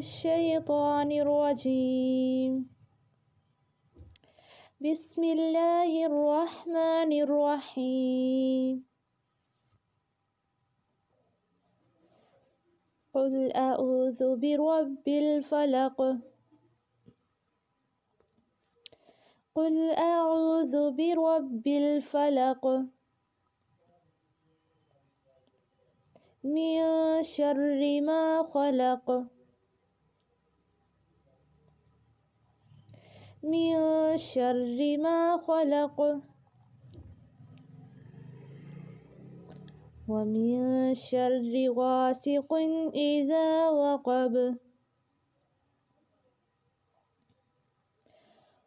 मिनश्शैतानिर रजीम। बिस्मिल्लाहिर रहमानिर रहीम। कुल अऊज़ु बिरब्बिल फलक़। कुल अऊज़ु बिरब्बिल फलक़। मिन शर्रि मा खलक़। मिन शर्रि मा खलक़। व मिन शर्रि गासिक़िन इज़ा वक़ब।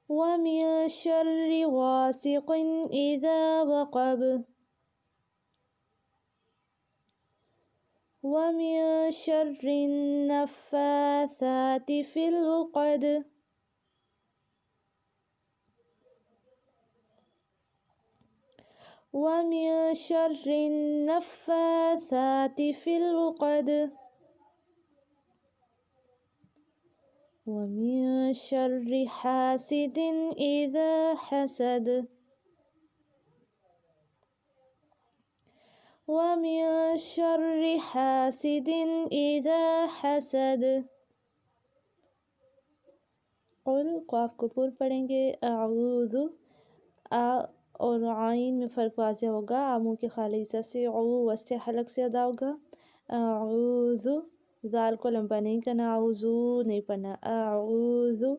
व मिन शर्रि गासिक़िन इज़ा वक़ब। व मिन शर्रि नफ़्फ़ाथाति फ़िल उक़द। व मिन शर्रि नफ़्फ़ाथाति फ़िल उक़द। व मिन शर्रि हासिदिन इज़ा हसद। व मिन शर्रि हासिदिन इज़ा हसद। कुल क़ाफ़ को पूर्ण पढ़ेंगे। अऊज़ु आ और आइन में फ़र्क वाज़ेह होगा। आ मुँह के खाली हिस्सा से, औ वस्ते हलक से अदा होगा। अऊज़ु ज़ाल को लंबा नहीं करना, अऊज़ु नहीं पढ़ना। अऊज़ु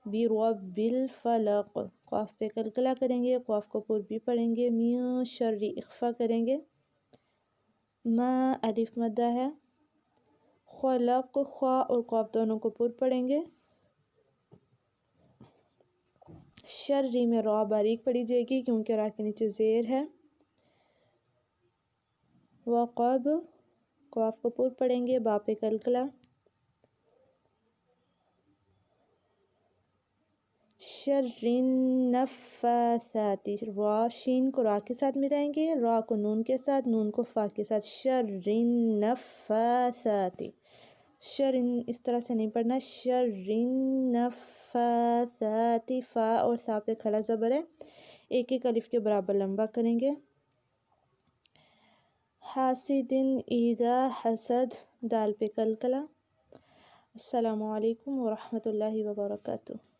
बिरब्बिल फलक़। क़ाफ़ पे कलकला करेंगे, क़ाफ़ को पूर्ण भी पढ़ेंगे। मिन शर्रि इख़फ़ा करेंगे। मा अलिफ मद्दा है। खलक़ ख़ा और क़ाफ़ दोनों को पूर्ण पढ़ेंगे। शर्रि में रा बारीक पढ़ी जाएगी क्योंकि रा के नीचे ज़ेर है। वक़ब क़ाफ़ को पूर्ण पढ़ेंगे, बा पे कलकला। शर्रिन नफ़्फ़ाथाति, रा शीन को रा के साथ मिलाएंगे, रा को नून के साथ, नून को फ़ा के साथ। शर्रिन नफ़्फ़ाथाति। शर्रिन इस तरह से नहीं पढ़ना। शर्रिन नफ़्फ़ाथाति। फ़ा और सा पे खड़ा ज़बर है, एक एक अलिफ के बराबर लंबा करेंगे। हासिदिन इज़ा हसद, दाल पे कलकला। अस्सलामु अलैकुम व रहमतुल्लाहि व बरकातुहू।